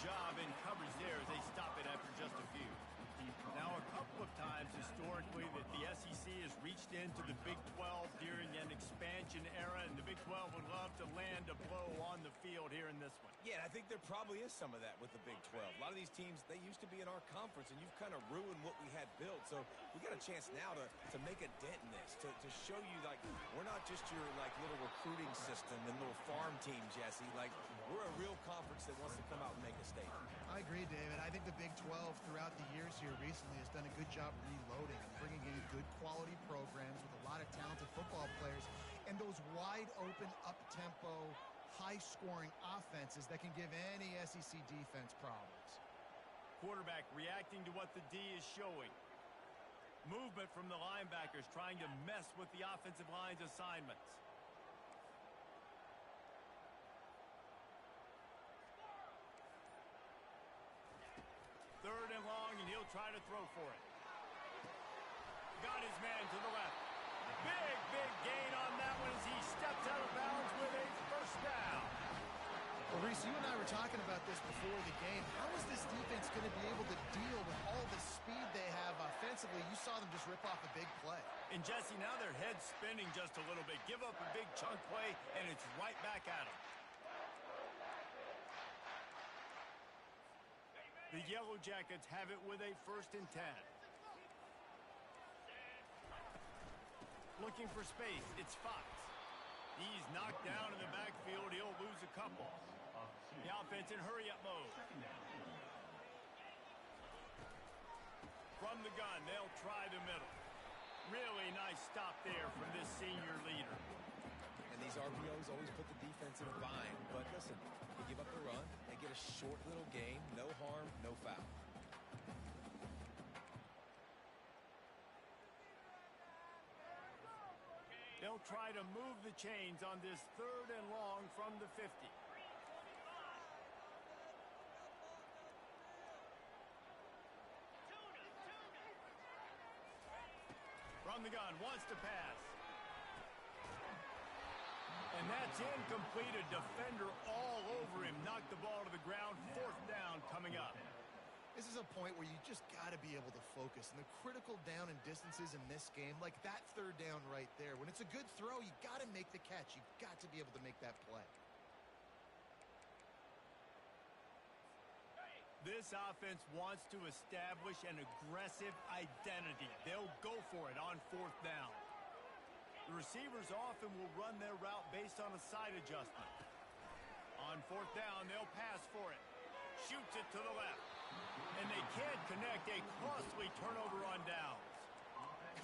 job in coverage there as they stop it after just a few. Now, a couple of times historically that the SEC has reached into the Big 12 during an expansion era, and the Big 12 would love to land a blow on the field here in this one. Yeah, I think there probably is some of that with the Big 12. A lot of these teams, they used to be in our conference, and you've kind of ruined what we had built. So we got a chance now to make a dent in this, to show you, like, we're not just your, like, little recruiting system and little farm team, Jesse. Like, we're a real conference that wants to come out and make a statement. I agree, David. I think the Big 12 throughout the years here recently has done a good job reloading and bringing in good quality programs with a lot of talented football players and those wide open, up-tempo, high-scoring offenses that can give any SEC defense problems. Quarterback reacting to what the D is showing. Movement from the linebackers trying to mess with the offensive line's assignments. Third and long, and he'll try to throw for it. Got his man to the left. Big gain on that one as he steps out of bounds with a first down. Well, Reese, you and I were talking about this before the game. How is this defense going to be able to deal with all the speed they have offensively? You saw them just rip off a big play. And, Jesse, now their head's spinning just a little bit. Give up a big chunk play, and it's right back at them. The Yellow Jackets have it with a 1st and 10. Looking for space, it's Fox. He's knocked down in the backfield. He'll lose a couple. The offense in hurry-up mode. From the gun, they'll try the middle. Really nice stop there from this senior leader. And these RPOs always put the defense in a bind. But listen, you give up the run, they get a short little gain, no harm, no foul. They'll try to move the chains on this 3rd and long from the 50. From the gun, wants to pass. And that's incomplete. A defender all over him. Knocked the ball to the ground. 4th down coming up. This is a point where you just got to be able to focus. And the critical down and distances in this game, like that 3rd down right there, when it's a good throw, you got to make the catch. You've got to be able to make that play. This offense wants to establish an aggressive identity. They'll go for it on 4th down. The receivers often will run their route based on a side adjustment. On 4th down, they'll pass for it. Shoots it to the left. And they can't connect. A costly turnover on downs.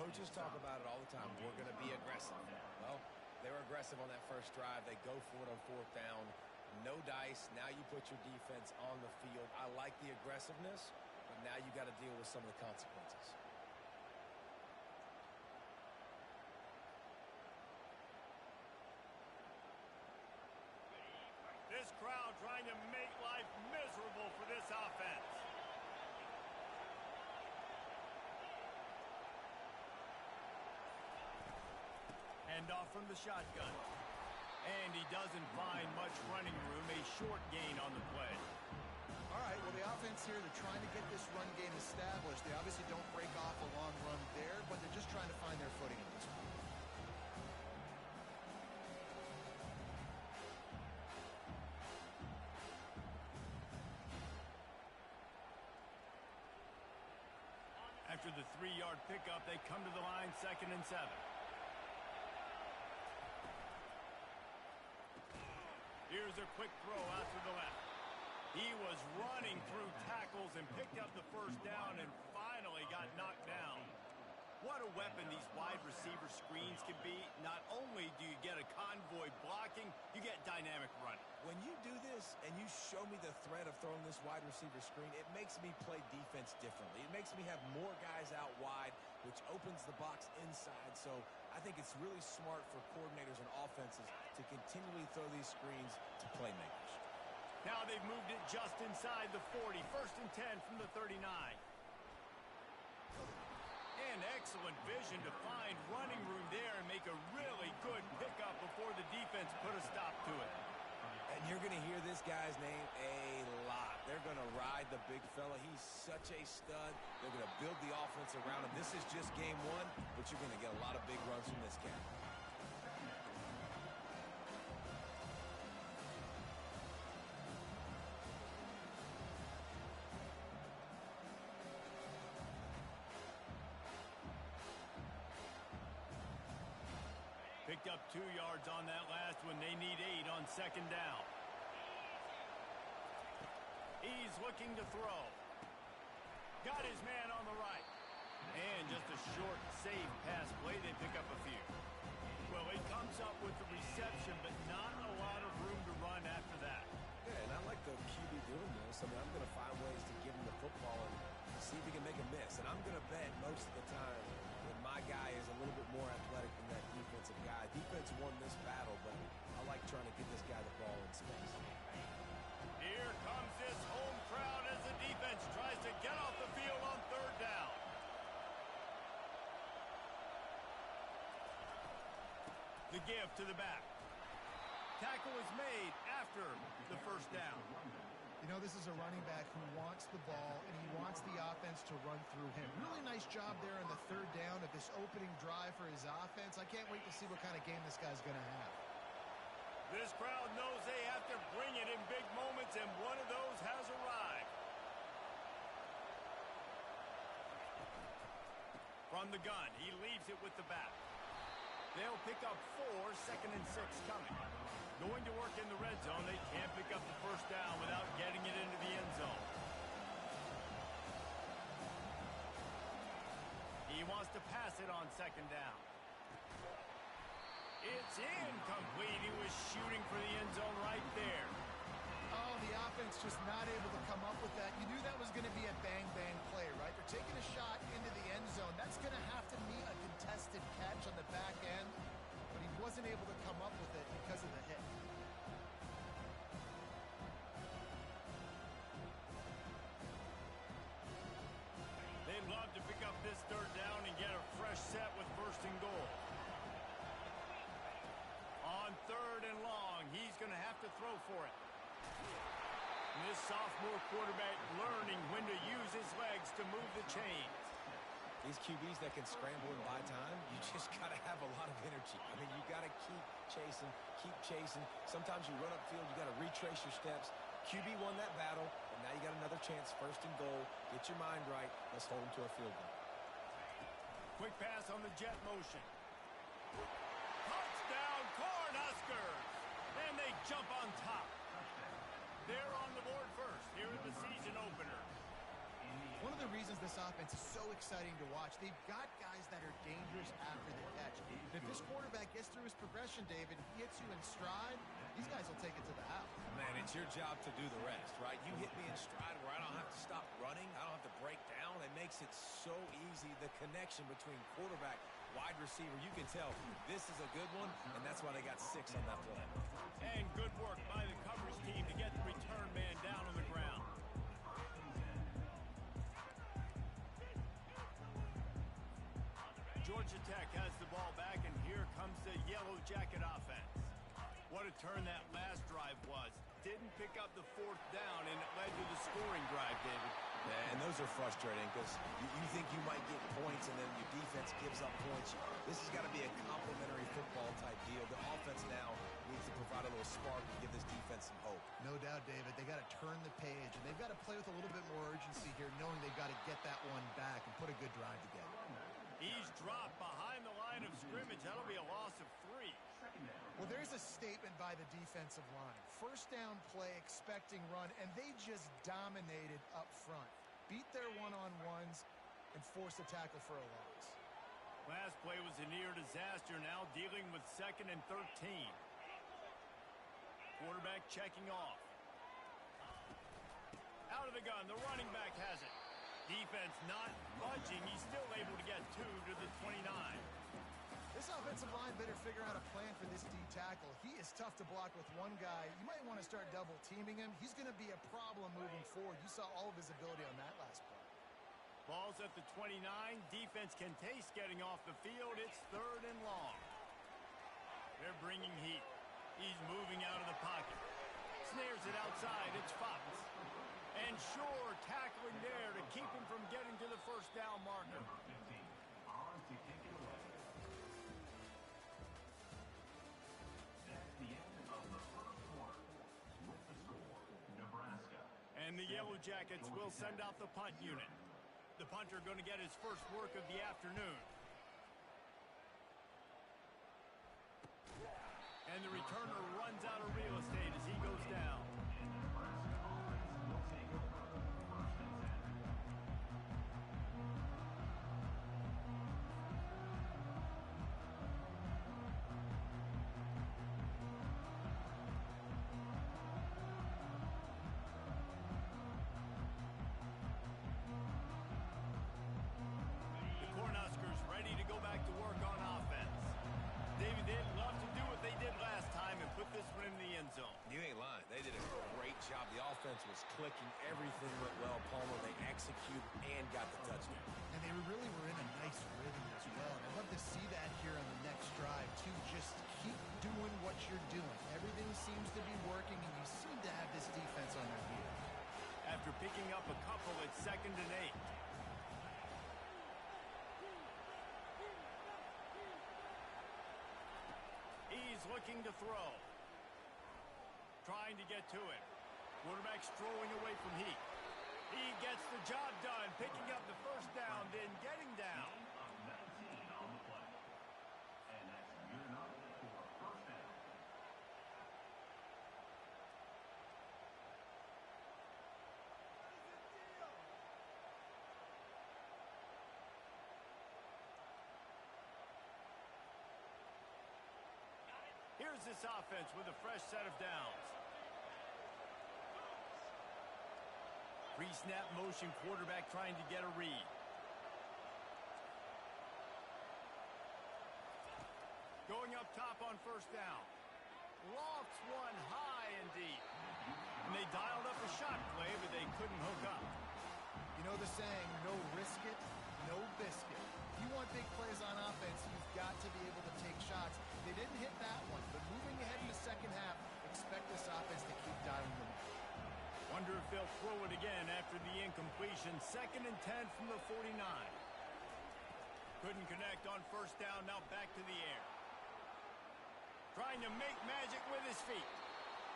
Coaches talk about it all the time. We're going to be aggressive. Well, they were aggressive on that first drive. They go for it on 4th down. No dice. Now you put your defense on the field. I like the aggressiveness, but now you got to deal with some of the consequences. This crowd trying to make life miserable for this offense. Handoff from the shotgun. And he doesn't find much running room. A short gain on the play. All right, well, the offense here, they're trying to get this run game established. They obviously don't break off a long run there, but they're just trying to find their footing at this point. After the 3-yard pickup, they come to the line 2nd and 7. Here's a quick throw out to the left. He was running through tackles and picked up the 1st down and finally got knocked down. What a weapon these wide receiver screens can be. Not only do you get a convoy blocking, you get dynamic running. When you do this and you show me the threat of throwing this wide receiver screen, it makes me play defense differently. It makes me have more guys out wide, which opens the box inside. So I think it's really smart for coordinators and offenses to continually throw these screens to playmakers. Now they've moved it just inside the 40. 1st and 10 from the 39. And excellent vision to find running room there and make a really good pickup before the defense put a stop to it. And you're going to hear this guy's name a lot They're going to ride the big fella. He's such a stud. They're going to build the offense around him. This is just game one, but you're going to get a lot of big runs from this guy. Picked up 2 yards on that last one. They need 8 on second down. He's looking to throw. Got his man on the right. And just a short, safe pass play. They pick up a few. Well, he comes up with the reception, but not a lot of room to run after that. Yeah, and I like the QB doing this. I mean, I'm going to find ways to give him the football and see if he can make a miss. And I'm going to bet most of the time that my guy is a little bit more athletic than that defensive guy. Defense won this battle, but I like trying to get this guy the ball in space. Here comes this home crowd as the defense tries to get off the field on third down. The give to the back. Tackle is made after the first down. You know, this is a running back who wants the ball, and he wants the offense to run through him. Really nice job there on the third down of this opening drive for his offense. I can't wait to see what kind of game this guy's going to have. This crowd knows they have to bring it in big moments, and one of those has arrived. From the gun, he leaves it with the back. They'll pick up 4, 2nd and 6 coming. Going to work in the red zone. They can't pick up the first down without getting it into the end zone. He wants to pass it on second down. It's incomplete. He was shooting for the end zone right there. Oh, the offense just not able to come up with that. You knew that was going to be a bang-bang play, right? They're taking a shot into the end zone. That's going to have to be a contested catch on the back end, but he wasn't able to come up with it because of the hit. They'd love to pick up this third down and get a fresh set with first and goal. On third and long, he's going to have to throw for it. And this sophomore quarterback learning when to use his legs to move the chains. These QBs that can scramble and buy time, you just got to have a lot of energy. I mean, you got to keep chasing. Sometimes you run upfield, you got to retrace your steps. QB won that battle, and now you got another chance, first and goal. Get your mind right. Let's hold them to a field goal. Quick pass on the jet motion. Touchdown, Cornhuskers! And they jump on top. They're on the board first here in the season opener. One of the reasons this offense is so exciting to watch, they've got guys that are dangerous after the catch. If this quarterback gets through his progression, David, he hits you in stride, these guys will take it to the house. Man, it's your job to do the rest, right? You hit me in stride where I don't have to stop running. I don't have to break down. It makes it so easy. The connection between quarterback, wide receiver, you can tell this is a good one, and that's why they got 6 on that play. And good work by the coverage team to get the return man down on the ground. Georgia Tech has the ball back, and here comes the Yellow Jacket offense. What a turn that last drive was. Didn't pick up the 4th down, and it led to the scoring drive, David. Yeah, and those are frustrating because you think you might get points, and then your defense gives up points. This has got to be a complementary football type deal. The offense now needs to provide a little spark and give this defense some hope. No doubt, David. They got to turn the page, and they've got to play with a little bit more urgency here, knowing they've got to get that one back and put a good drive together. He's dropped behind the line of scrimmage. That'll be a loss of 3. Well, there's a statement by the defensive line. First down play, expecting run, and they just dominated up front. Beat their one-on-ones and forced a tackle for a loss. Last play was a near disaster, now dealing with 2nd and 13. Quarterback checking off. Out of the gun, the running back has it. Defense not budging. He's still able to get 2 to the 29. This offensive line better figure out a plan for this D tackle. He is tough to block with one guy. You might want to start double teaming him. He's going to be a problem moving forward. You saw all of his ability on that last play. Ball's at the 29. Defense can taste getting off the field. It's 3rd and long. They're bringing heat. He's moving out of the pocket. Snares it outside. It's Fox. And sure, tackling there to keep him from getting to the first down marker. On to kick it away. That's the end of the first quarter. With the score, Nebraska. And the Yellow Jackets will send out the punt unit. The punter going to get his first work of the afternoon. And the returner runs out of real estate as he goes down. Was clicking. Everything went well. Palmer, they executed and got the touchdown. And they really were in a nice rhythm as well. And I'd love to see that here on the next drive, too. Just keep doing what you're doing. Everything seems to be working, and you seem to have this defense on their heels. After picking up a couple, it's 2nd and 8. He's looking to throw. Trying to get to it. Quarterback strolling away from Heat. He gets the job done, picking up the first down, then getting down. Of 19 on the play. And that's good enough for a first down. Here's this offense with a fresh set of downs. Pre-snap motion, quarterback trying to get a read. Going up top on first down. Lofts one high and deep. And they dialed up a shot play, but they couldn't hook up. You know the saying, no risk it, no biscuit. If you want big plays on offense, you've got to be able to take shots. They didn't hit that one, but moving ahead in the second half, expect this offense to keep dialing them up. Wonder if they'll throw it again after the incompletion. 2nd and 10 from the 49. Couldn't connect on first down, now back to the air. Trying to make magic with his feet.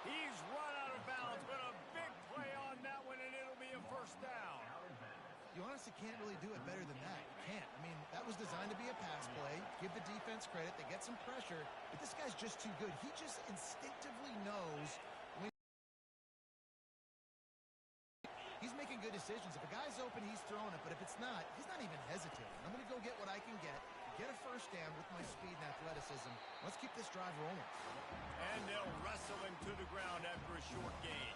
He's run out of bounds, but a big play on that one, and it'll be a first down. You honestly can't really do it better than that. You can't. I mean, that was designed to be a pass play. Give the defense credit. They get some pressure, but this guy's just too good. He just instinctively knows when he's making good decisions. If a guy's open, he's throwing it, but if it's not, he's not even hesitating. I'm going to go get what I can get a first down with my speed and athleticism. Let's keep this drive rolling. And they'll wrestle him to the ground after a short gain.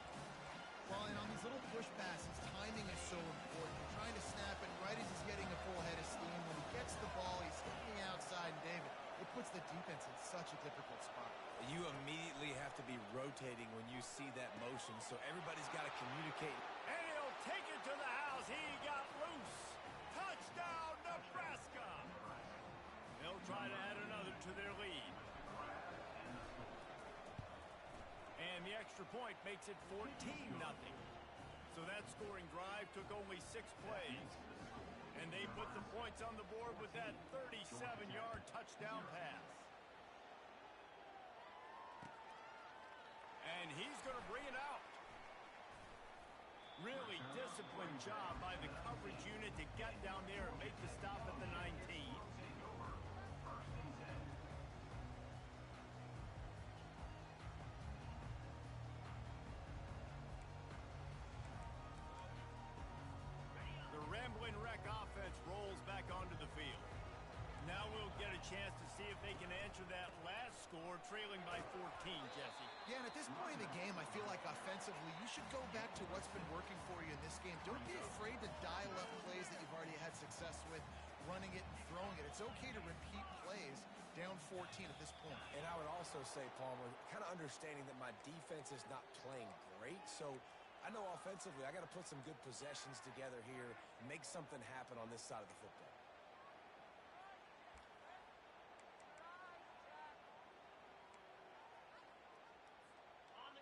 Well, and on these little push passes, timing is so important. You're trying to snap it right as he's getting a full head of steam. When he gets the ball, he's hitting the outside, and David, it puts the defense in such a difficult spot. You immediately have to be rotating when you see that motion, so everybody's got to communicate. And he'll take it to the house. He got loose. Touchdown, Nebraska. They'll try to add another to their lead. And the extra point makes it 14-0. So that scoring drive took only 6 plays. And they put the points on the board with that 37-yard touchdown pass. And he's going to bring it out. Really disciplined job by the coverage unit to get down there and make the stop at the 19. The rambling wreck offense rolls back onto the field. Now we'll get a chance to see if they can answer that last score, trailing by 14, Jesse. Yeah, and at this point in the game, I feel like offensively, you should go back to what's been working for you in this game. Don't be afraid to dial up plays that you've already had success with, running it and throwing it. It's okay to repeat plays down 14 at this point. And I would also say, Palmer, kind of understanding that my defense is not playing great, so I know offensively I got to put some good possessions together here, make something happen on this side of the football.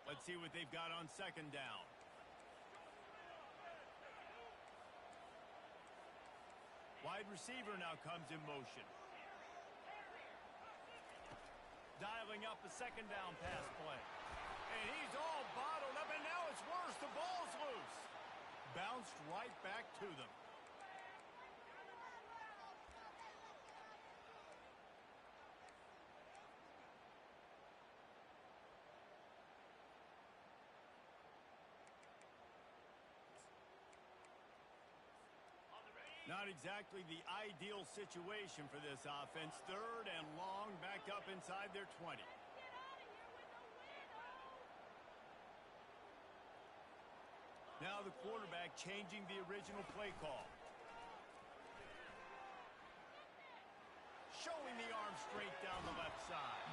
Let's see what they've got on second down. Wide receiver now comes in motion. Dialing up a second down pass play. And he's all bottled up, and now it's worse. The ball's loose. Bounced right back to them. Not exactly the ideal situation for this offense. Third and long, back up inside their 20. Now the quarterback changing the original play call. Showing the arm straight down the left side.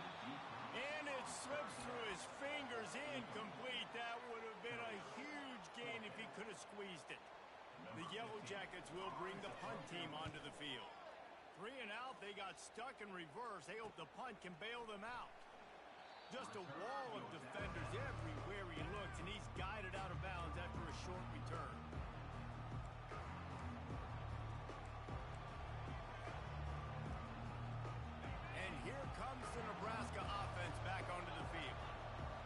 And it slips through his fingers, incomplete. That would have been a huge gain if he could have squeezed it. The Yellow Jackets will bring the punt team onto the field. 3 and out, they got stuck in reverse. They hope the punt can bail them out. Just a wall of defenders everywhere he looks, and he's guided out of bounds after a short return. And here comes the Nebraska offense back onto the field.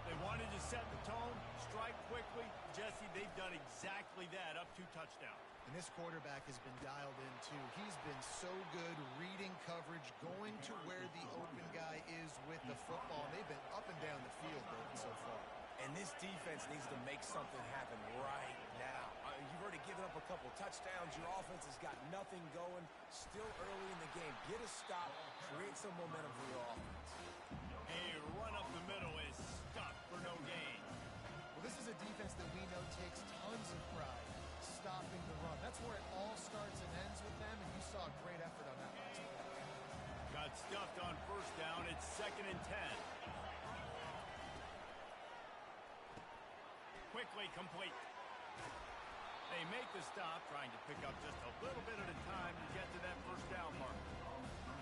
They wanted to set the tone, strike quickly. Jesse, they've done exactly that, up 2 touchdowns. And this quarterback has been dialed in, too. He's been so good reading coverage, going to where the open guy is with the football. And they've been up and down the field, David, so far. And this defense needs to make something happen right now. You've already given up a couple touchdowns. Your offense has got nothing going. Still early in the game. Get a stop. Create some momentum for your offense. A run up the middle is stuck for no gain. Well, this is a defense that we know takes tons of pride stopping the run. That's where it all starts and ends with them, and you saw a great effort on that last play. Got stuffed on first down. It's 2nd and 10. Quickly complete. They make the stop, trying to pick up just a little bit at a time to get to that first down mark.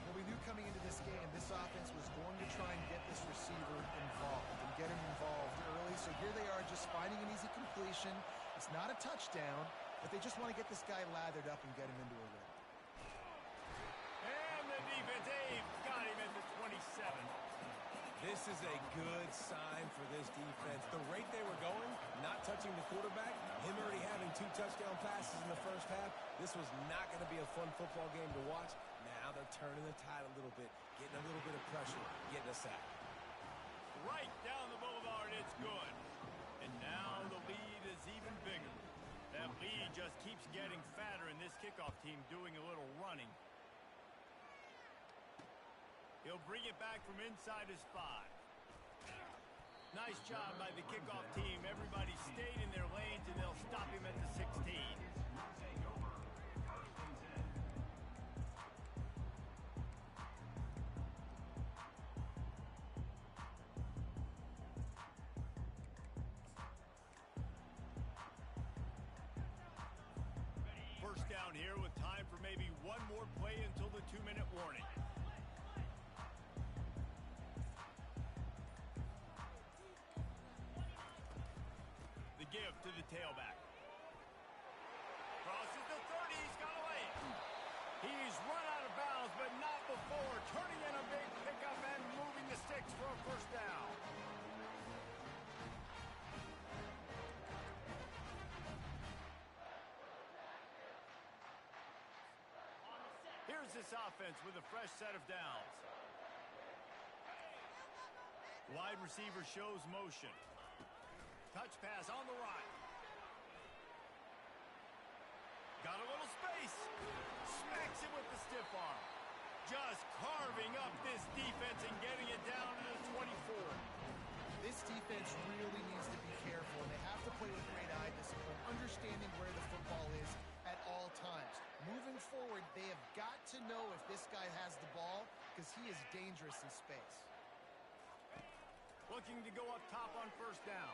Well, we knew coming into this game, this offense was going to try and get this receiver involved and get him involved early. So here they are just finding an easy completion. It's not a touchdown, but they just want to get this guy lathered up and get him into a rhythm. And the defense, they've got him at the 27. This is a good sign for this defense. The rate they were going, not touching the quarterback, him already having 2 touchdown passes in the first half, this was not going to be a fun football game to watch. Now they're turning the tide a little bit, getting a little bit of pressure, getting a sack. Right down the boulevard, it's good. And now the lead is even bigger. That lead just keeps getting fatter, and this kickoff team doing a little running. He'll bring it back from inside his 5. Nice job by the kickoff team. Everybody stayed in their lanes, and they'll stop him at the 16. First down here with time for maybe one more play until the 2-minute warning. Give to the tailback. Crosses the 30. He's got away. He's run out of bounds, but not before. Turning in a big pickup and moving the sticks for a first down. Here's this offense with a fresh set of downs. Wide receiver shows motion. Touch pass on the right. Got a little space. Smacks it with the stiff arm. Just carving up this defense and getting it down to the 24. This defense really needs to be careful, and they have to play with great eye discipline, understanding where the football is at all times. Moving forward, they have got to know if this guy has the ball, because he is dangerous in space. Looking to go up top on first down.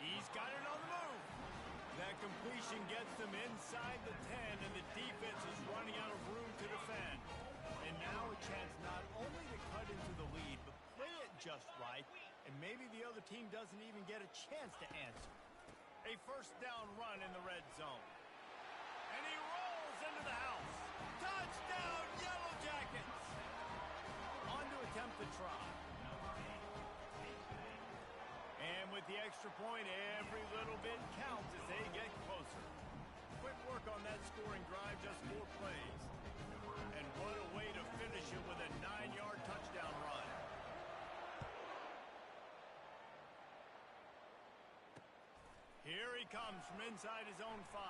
He's got it on the move. That completion gets them inside the 10, and the defense is running out of room to defend. And now a chance not only to cut into the lead, but play it just right, and maybe the other team doesn't even get a chance to answer. A first down run in the red zone. And he rolls into the house. Touchdown, Yellow Jackets. On to attempt the try. And with the extra point, every little bit counts as they get closer. Quick work on that scoring drive, just 4 plays. And what a way to finish it with a 9-yard touchdown run. Here he comes from inside his own 5.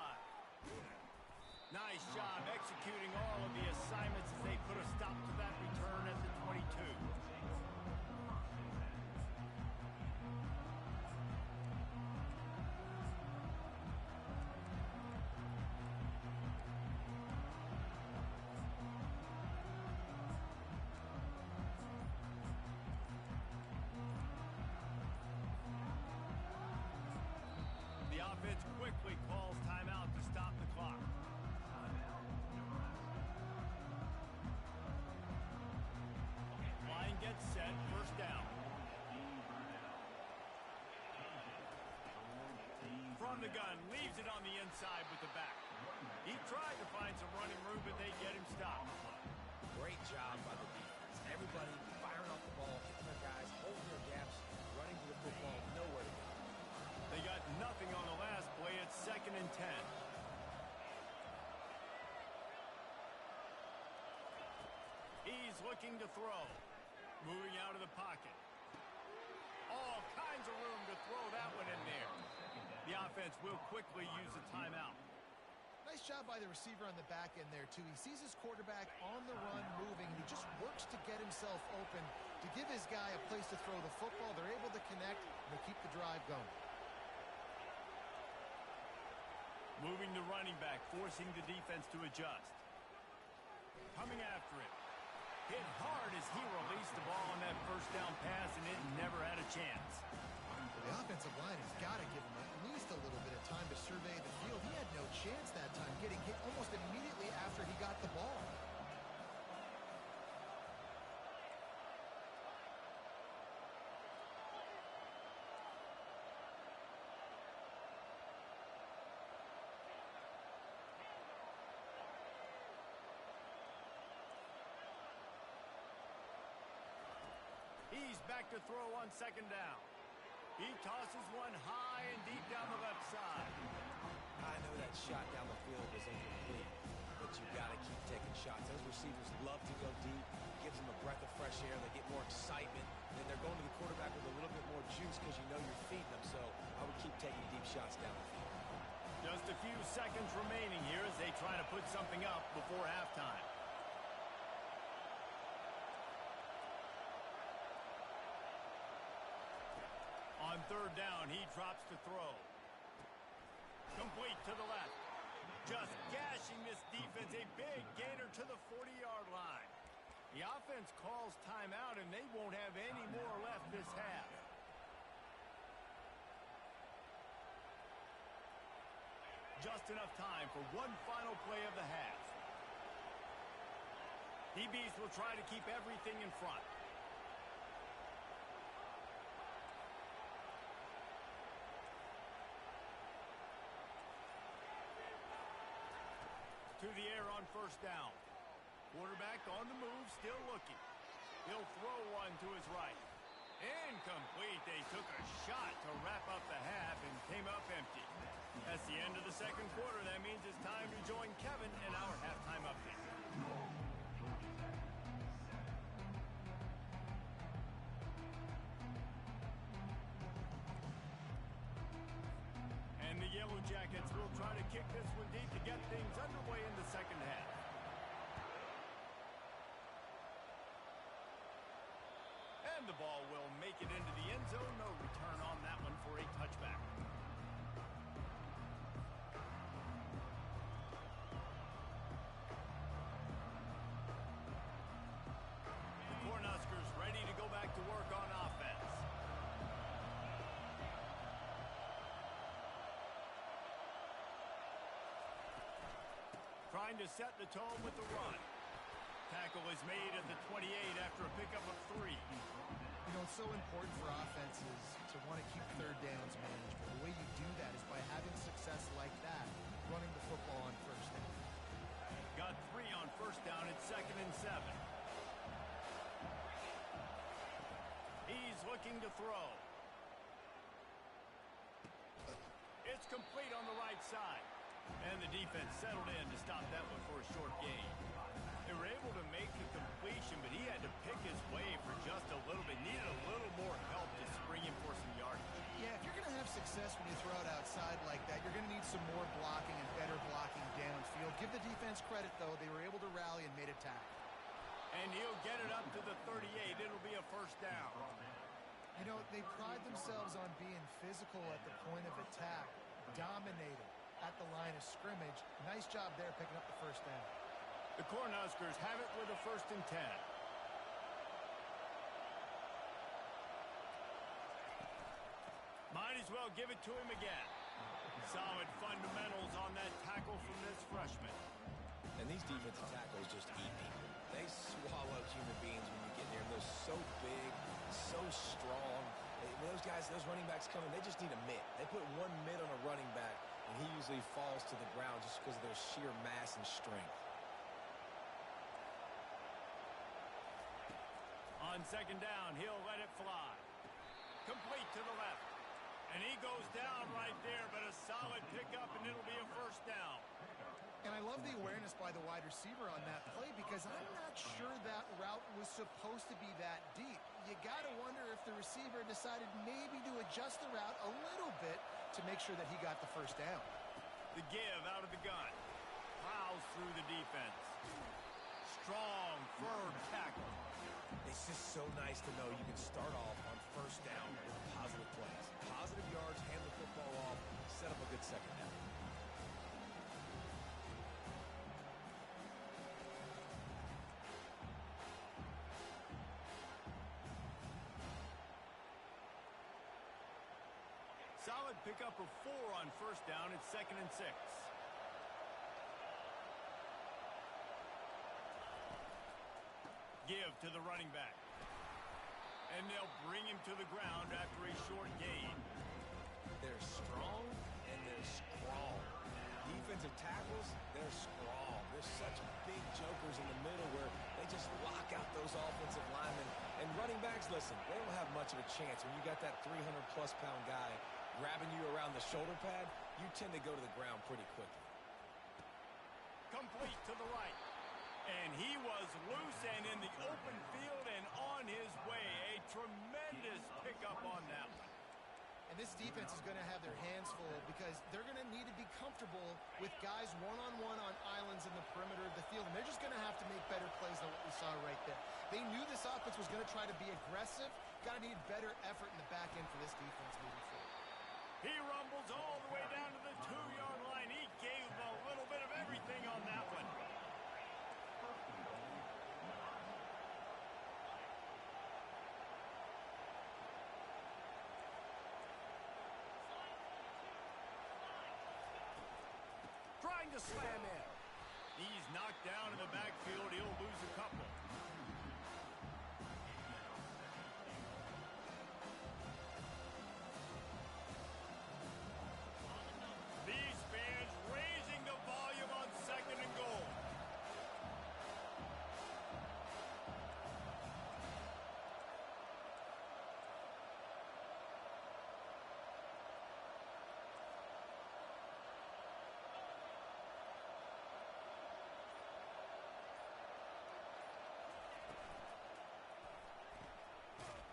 Nice job executing all of the assignments as they put a stop to that return at the 22. The offense quickly calls timeout to stop the clock. Line gets set, first down. From the gun, leaves it on the inside with the back. He tried to find some running room, but they get him stopped. Great job by the defense. Everybody firing off the ball, hitting their guys, holding their gaps, running to the football, nowhere to go. They got nothing on the last play. It's 2nd and 10. He's looking to throw. Moving out of the pocket. All kinds of room to throw that one in there. The offense will quickly use a timeout. Nice job by the receiver on the back end there, too. He sees his quarterback on the run moving, and he just works to get himself open to give his guy a place to throw the football. They're able to connect, and they keep the drive going. Moving the running back, forcing the defense to adjust. Coming after him. Hit hard as he released the ball on that first down pass, and it never had a chance. The offensive line has got to give him at least a little bit of time to survey the field. He had no chance that time, getting hit almost immediately after he got the ball. He's back to throw on 2nd down. He tosses one high and deep down the left side. I know that shot down the field was incomplete, but you got to keep taking shots. Those receivers love to go deep. Gives them a breath of fresh air. They get more excitement. And they're going to the quarterback with a little bit more juice because you know you're feeding them. So I would keep taking deep shots down the field. Just a few seconds remaining here as they try to put something up before halftime. On 3rd down, he drops to throw. Complete to the left. Just gashing this defense. A big gainer to the 40-yard line. The offense calls timeout, and they won't have any more left this half. Just enough time for one final play of the half. DBs will try to keep everything in front. To the air on 1st down. Quarterback on the move, still looking. He'll throw one to his right. Incomplete. They took a shot to wrap up the half and came up empty. That's the end of the 2nd quarter. That means it's time to join Kevin in our halftime update. And the Yellow Jackets will try to kick this one deep to get things underway in the 2nd half. And the ball will make it into the end zone. No return on that one for a touchback. The Cornhuskers ready to go back to work on offense. Trying to set the tone with the run. Tackle is made at the 28 after a pickup of 3. You know, it's so important for offenses to want to keep 3rd downs manageable. The way you do that is by having success like that, running the football on 1st down. looking to throw. It's complete on the right side. And the defense settled in to stop that one for a short gain. They were able to make the completion, but he had to pick his way for just a little bit. Needed a little more help to spring him for some yardage. Yeah, if you're going to have success when you throw it outside like that, you're going to need some more blocking and better blocking downfield. Give the defense credit, though. They were able to rally and made a tackle. And he'll get it up to the 38. It'll be a first down. You know, they pride themselves on being physical at the point of attack, dominating at the line of scrimmage. Nice job there picking up the first down. The Cornhuskers have it with a 1st and 10. Might as well give it to him again. Solid fundamentals on that tackle from this freshman. And these defensive tackles just eat people. They swallow human beings when you get near them. They're so big, so strong. When those guys, those running backs come in, they just need a mitt. They put one mitt on a running back, and he usually falls to the ground just because of their sheer mass and strength. On 2nd down, he'll let it fly. Complete to the left. And he goes down right there, but a solid pickup, and it'll be a first down. And I love the awareness by the wide receiver on that play because I'm not sure that route was supposed to be that deep. You got to wonder if the receiver decided maybe to adjust the route a little bit to make sure that he got the first down. The give out of the gun. Plows through the defense. Strong, firm tackle. It's just so nice to know you can start off on first down with positive plays. Positive yards, hand the football off, set up a good second down. Solid pickup of 4 on first down. It's 2nd and 6. Give to the running back. And they'll bring him to the ground after a short gain. They're strong and they're strong. Defensive tackles, they're strong. They're such big jokers in the middle where they just lock out those offensive linemen. And running backs, listen, they don't have much of a chance. When you got that 300-plus pound guy grabbing you around the shoulder pad, you tend to go to the ground pretty quickly. Complete to the right. And he was loose and in the open field and on his way. A tremendous pickup on that one. And this defense is going to have their hands full because they're going to need to be comfortable with guys one-on-one on islands in the perimeter of the field. And they're just going to have to make better plays than what we saw right there. They knew this offense was going to try to be aggressive. Got to need better effort in the back end for this defense moving forward. He rumbles all the way down to the 2-yard line. He gave a little bit of everything on that one. Trying to slam in. He's knocked down in the backfield. He'll lose a couple. These fans raising the volume on 2nd and goal.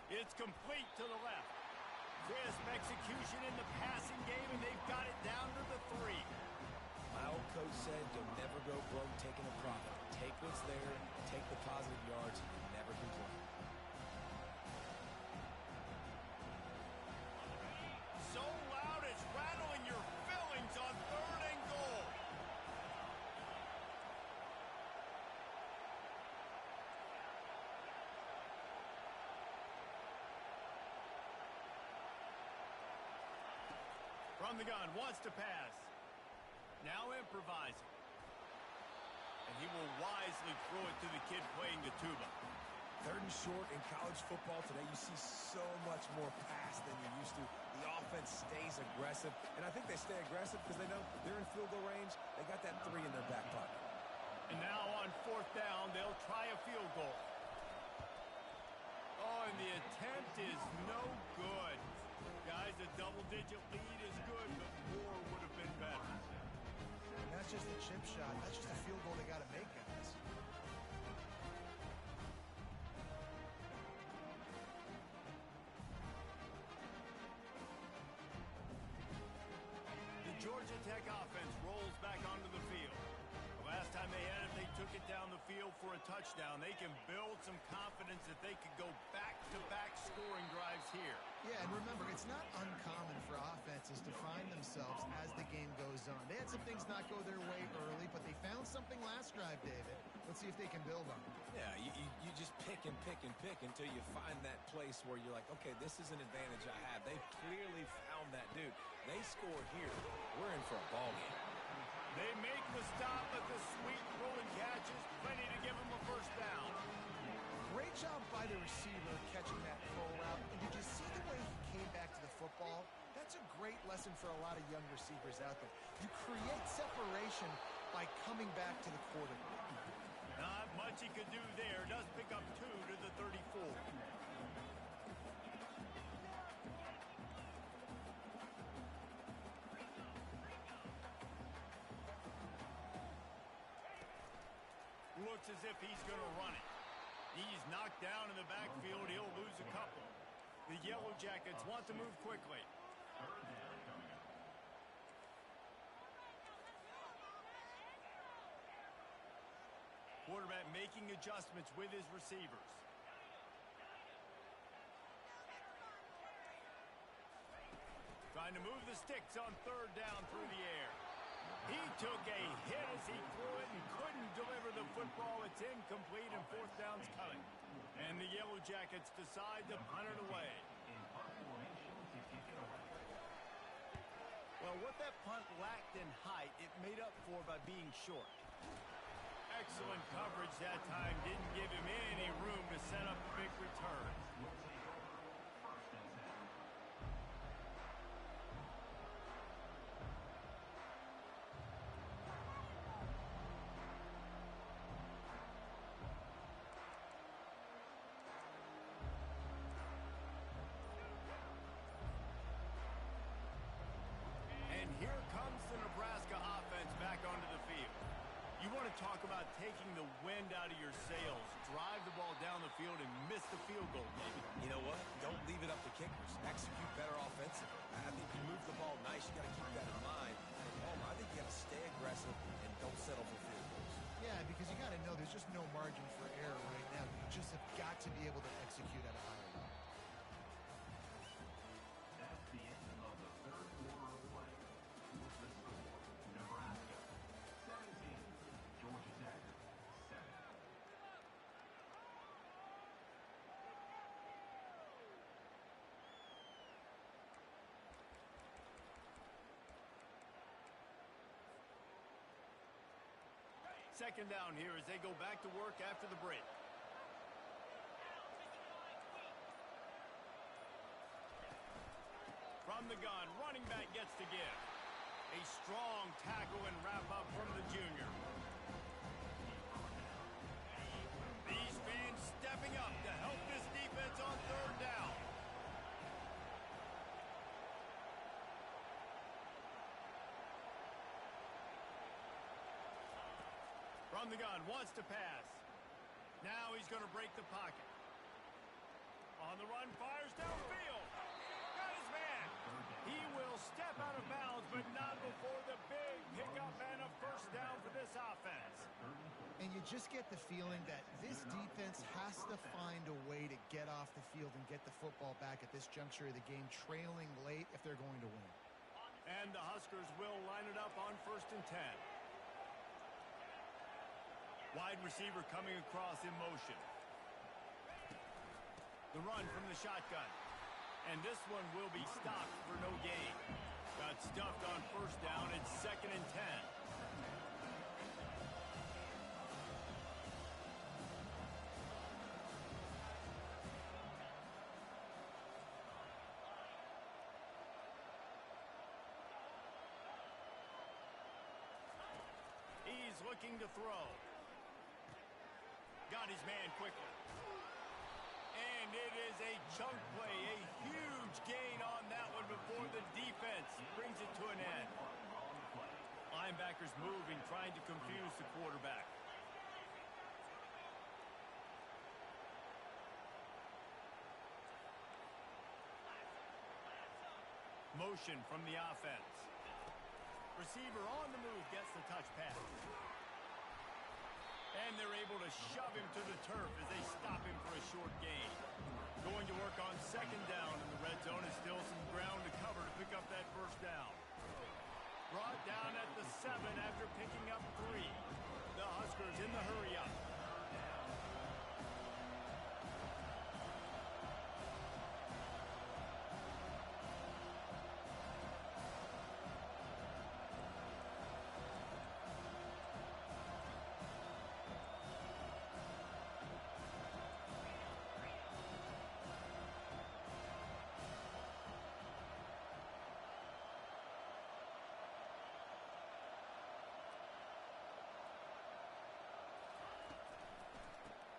It's complete to the left. Crisp execution in the passing game, and they've got it down to the 3. My old coach said, you'll never go broke taking a profit. Take what's there, take the positive yards, and never complain. So loud it's rattling your fillings on 3rd and goal. From the gun, wants to pass. Now improvising. And he will wisely throw it to the kid playing the tuba. 3rd and short in college football today, you see so much more pass than you used to. The offense stays aggressive, and I think they stay aggressive because they know they're in field goal range. They got that 3 in their back pocket. And now on 4th down, they'll try a field goal. Oh, and the attempt is no good. Guys, a double-digit lead is good, but more would have been better. And that's just a chip shot. That's just a field goal they got to make, guys. The Georgia Tech offense rolls back onto the field. The last time they had it, they took it down the field for a touchdown. They can build some confidence that they could go back-to-back scoring drives here. Yeah, and remember, it's not uncommon for offenses to find themselves as the game goes on. They had some things not go their way early, but they found something last drive, David. Let's see if they can build on it. Yeah, you just pick and pick and pick until you find that place where you're like, okay, this is an advantage I have. They clearly found that dude. They score here. We're in for a ball game. They make the stop, but the sweet rolling catch is plenty to give them a first down. Great job by the receiver catching that full route. And did you see the way he came back to the football? That's a great lesson for a lot of young receivers out there. You create separation by coming back to the quarterback. Not much he could do there. Does pick up 2 to the 34. Looks as if he's going to run it. He's knocked down in the backfield. He'll lose a couple. The Yellow Jackets want to move quickly. Third down coming up. Quarterback making adjustments with his receivers. Trying to move the sticks on third down through the air. He took a hit as he threw it and couldn't deliver the football. It's incomplete and fourth down's coming. And the Yellow Jackets decide to punt it away. In punt formation to kick it away. Well, what that punt lacked in height, it made up for by being short. Excellent coverage that time. Didn't give him any room to set up a big return. Will take over. First and 10. And here comes the Nebraska offense back onto the field. You want to talk about taking the wind out of your sails. Drive the ball down the field and miss the field goal, maybe. You know what? Don't leave it up to kickers. Execute better offensively. I think you move the ball nice. You got to keep that in mind. And I think you got to stay aggressive and don't settle for field goals. Yeah, because you got to know there's just no margin for error right now. You just have got to be able to execute at a higher level. That's the end of the third quarter of play. With the score, Nebraska 17, Georgia Tech 7. Second down here as they go back to work after the break. From the gun, running back gets to give. A strong tackle and wrap up from the junior. These fans stepping up to help this defense on third down. From the gun, wants to pass. Now he's going to break the pocket. On the run, fires downfield. Got his man. He will step out of bounds, but not before the big pickup and a first down for this offense. And you just get the feeling that this defense has to find a way to get off the field and get the football back at this juncture of the game, trailing late if they're going to win. And the Huskers will line it up on first and 10. Wide receiver coming across in motion. The run from the shotgun. And this one will be stopped for no gain. Got stuffed on first down. It's second and 10. He's looking to throw. Got his man quickly. And And it is a chunk play, a huge gain on that one before the defense brings it to an end. Linebackers moving, trying to confuse the quarterback. Motion from the offense. Receiver on the move gets the touch pass. And they're able to shove him to the turf as they stop him for a short gain. Going to work on second down in the red zone is still some ground to cover to pick up that first down. Brought down at the 7 after picking up 3. The Huskers in the hurry up.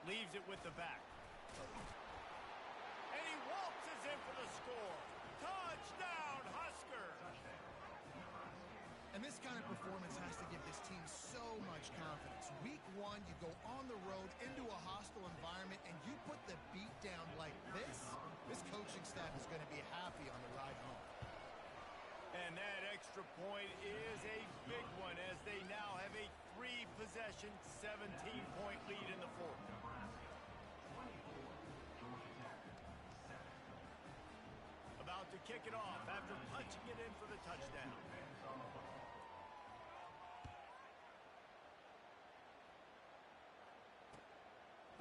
Leaves it with the back. And he waltzes in for the score. Touchdown, Husker! And this kind of performance has to give this team so much confidence. Week 1, you go on the road into a hostile environment, and you put the beat down like this. This coaching staff is going to be happy on the ride home. And that extra point is a big one as they now have a 3-possession, 17-point lead in the fourth. About to kick it off after punching it in for the touchdown.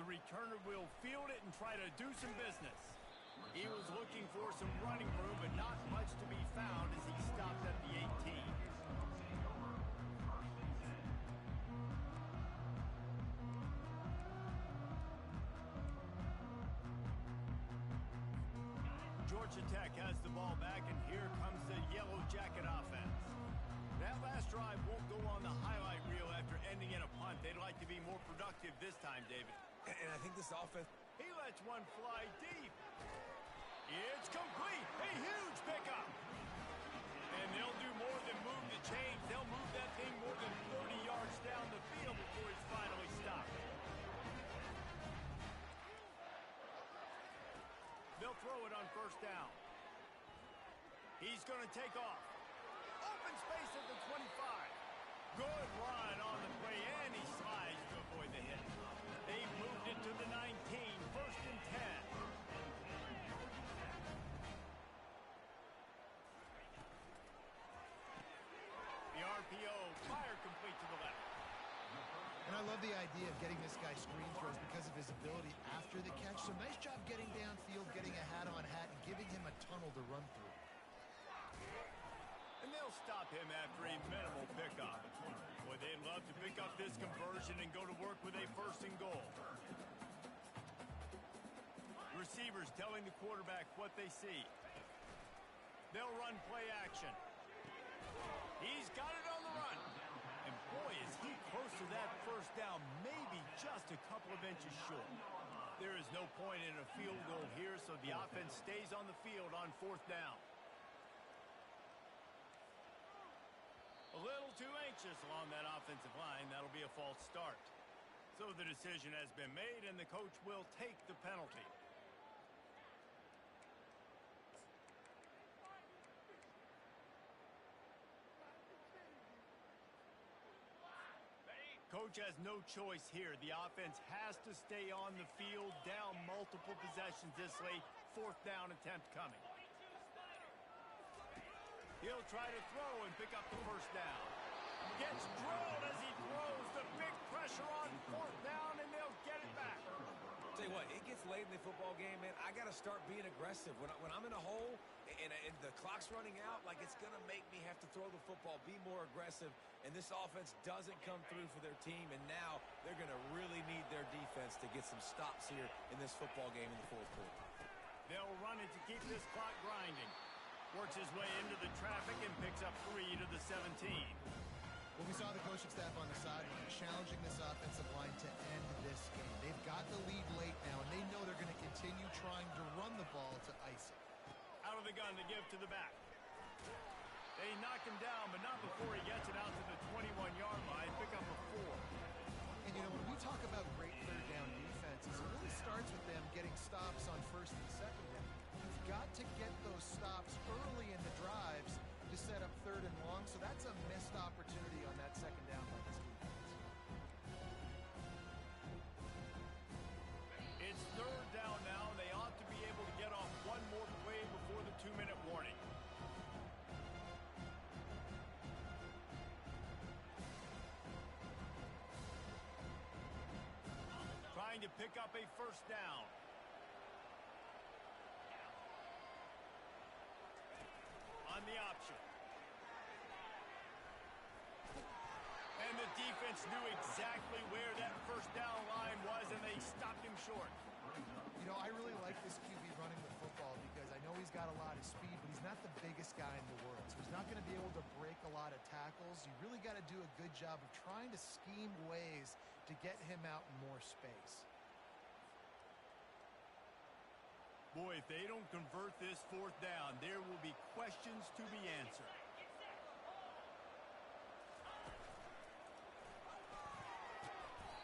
The returner will field it and try to do some business. He was looking for some running room, but not much to be found as he stopped at the 18. Georgia Tech has the ball back, and here comes the Yellow Jacket offense. That last drive won't go on the highlight reel after ending in a punt. They'd like to be more productive this time, David. And I think this offense... He lets one fly deep. It's complete. A huge pickup. And they'll do more than move the chains. They'll move that thing more than 30 yards down the field before it's finally stopped. They'll throw it on first down. He's going to take off. Open space at the 25. Good run on the play, and he slides to avoid the hit. They've moved it to the 19, first and 10. The RPO, fire complete to the left. And I love the idea of getting this guy screen throws because of his ability after the catch. So nice job getting downfield, getting a hat-on-hat, and giving him a tunnel to run through. And they'll stop him after a minimal pickup. Boy, they'd love to pick up this conversion and go to work with a first and goal. Receivers telling the quarterback what they see. They'll run play action. He's got it on the run. And boy, is he close to that first down, maybe just a couple of inches short. There is no point in a field goal here, so the offense stays on the field on fourth down. A little too anxious along that offensive line. That'll be a false start. So the decision has been made, and the coach will take the penalty. Coach has no choice here. The offense has to stay on the field, down multiple possessions this late. Fourth down attempt coming. He'll try to throw and pick up the first down. Gets drilled as he throws. The big pressure on fourth down, and they'll get it back. Tell you what, it gets late in the football game, man. I got to start being aggressive. When I'm in a hole and the clock's running out, like it's going to make me have to throw the football, be more aggressive. And this offense doesn't come through for their team, and now they're going to really need their defense to get some stops here in this football game in the fourth quarter. They'll run it to keep this clock grinding. Works his way into the traffic and picks up 3 to the 17. Well, we saw the coaching staff on the sideline challenging this offensive line to end this game. They've got the lead late now, and they know they're going to continue trying to run the ball to ice it. Out of the gun to give to the back. They knock him down, but not before he gets it out to the 21-yard line. Pick up a 4. And, you know, when we talk about great third down defenses, it really starts with them getting stops on first and second down. You've got to get those stops early in the drives to set up third and long, so that's a missed opportunity on that second down by this defense. It's third down now. They ought to be able to get off one more play before the 2-minute warning. Trying to pick up a first down. On the option. And the defense knew exactly where that first down line was, and they stopped him short. You know, I really like this QB running the football because I know he's got a lot of speed, but he's not the biggest guy in the world. So he's not going to be able to break a lot of tackles. You really got to do a good job of trying to scheme ways to get him out in more space. Boy, if they don't convert this fourth down, there will be questions to be answered.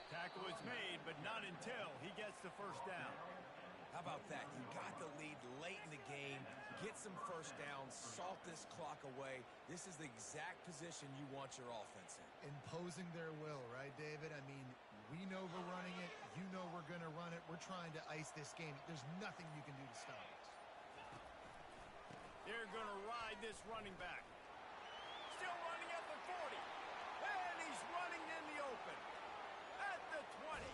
Tackle is made, but not until he gets the first down. How about that? You got the lead late in the game. Get some first downs. Salt this clock away. This is the exact position you want your offense in. Imposing their will, right, David? I mean, we know we're running it. You know we're going to run it. We're trying to ice this game. There's nothing you can do to stop us. They're going to ride this running back. Still running at the 40. And he's running in the open. At the 20.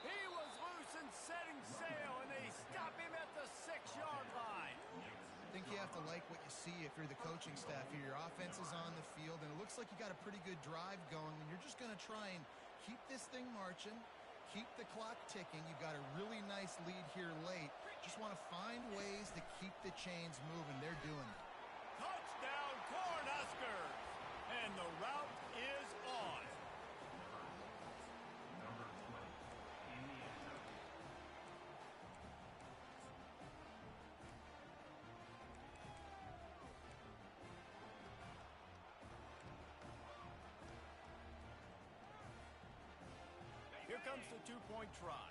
He was loose and setting sail, and they stop him at the 6-yard line. I think you have to like what you see if you're the coaching staff here. Your offense is on the field, and it looks like you got a pretty good drive going, and you're just going to try and keep this thing marching, keep the clock ticking. You've got a really nice lead here late. Just want to find ways to keep the chains moving. They're doing it. Touchdown, Cornhuskers! And the route is on. Number 20 in the end zone. Here comes the two-point try.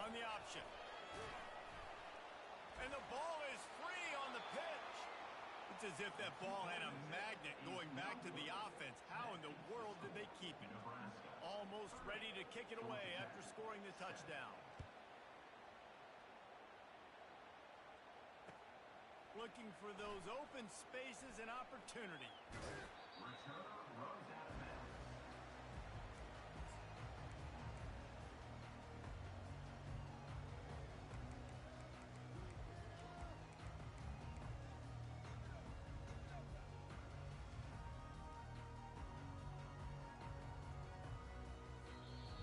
On the option. And the ball is free on the pitch. It's as if that ball had a magnet going back to the offense. How in the world did they keep it? Almost ready to kick it away after scoring the touchdown. Looking for those open spaces and opportunity. Returner runs out of bounds.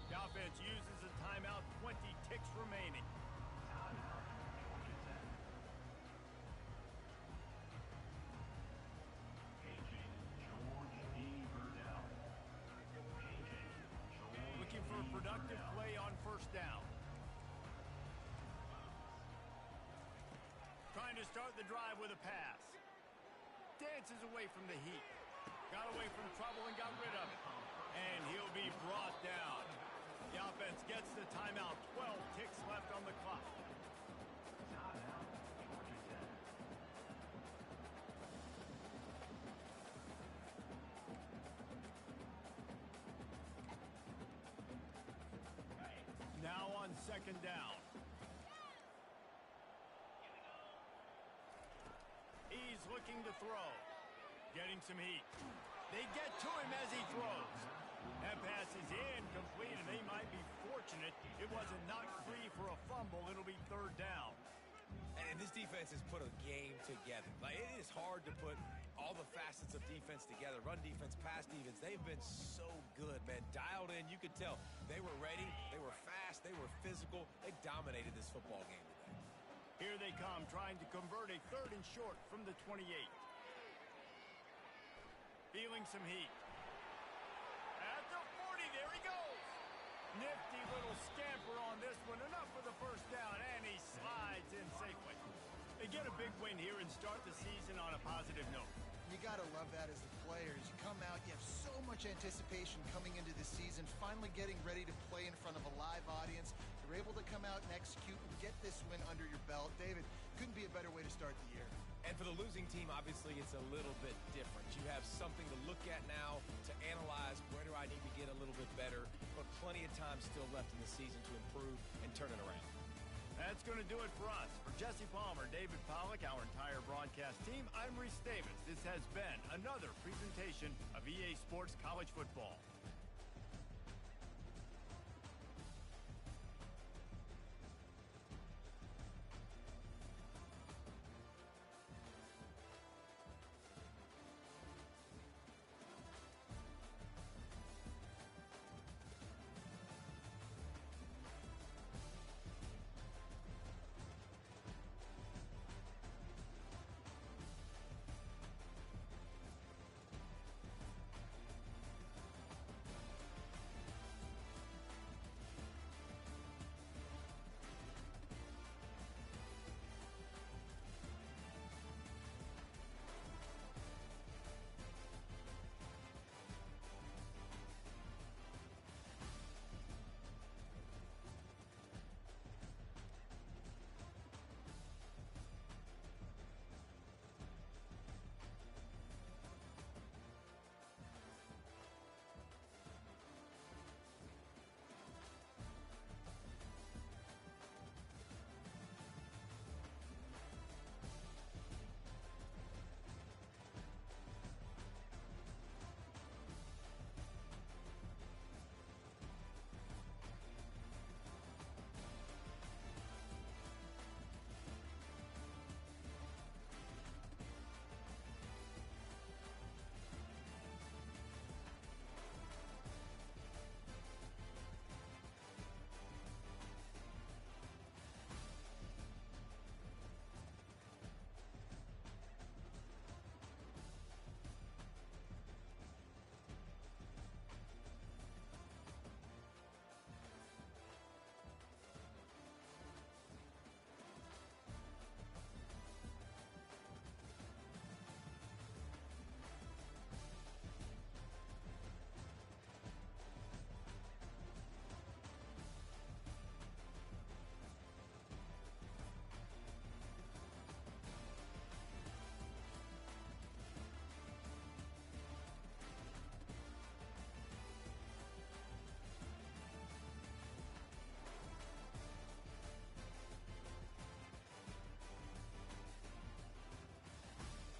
The offense uses a timeout, 20 ticks remaining. Timeout, Georgia Tech. Aging George D. Burdell. Aging George Looking for a D. productive Burdell. play on first down. Trying to start the drive with a pass. Dances away from the heat. Got away from trouble and got rid of it. And he'll be brought down. The offense gets the timeout. 12 ticks left on the clock. Timeout, Georgia Tech. Now on second down. He's looking to throw. Getting some heat. They get to him as he throws. That pass is incomplete, and they might be fortunate it wasn't knocked free for a fumble. It'll be third down. And this defense has put a game together. Like, it is hard to put all the facets of defense together. Run defense, pass defense. They've been so good, man. Dialed in. You could tell they were ready. They were fast. They were physical. They dominated this football game today. Here they come, trying to convert a third and short from the 28. Feeling some heat. At the Nifty little scamper on this one. Enough for the first down, and he slides in safely. They get a big win here and start the season on a positive note. You got to love that as the players. You come out, you have so much anticipation coming into the season, finally getting ready to play in front of a live audience. You're able to come out and execute and get this win under your belt. David, couldn't be a better way to start the year. And for the losing team, obviously, it's a little bit different. You have something to look at now, to analyze where do I need to get a little bit better, but plenty of time still left in the season to improve and turn it around. That's going to do it for us. For Jesse Palmer, David Pollack, our entire broadcast team, I'm Reese Davis. This has been another presentation of EA Sports College Football.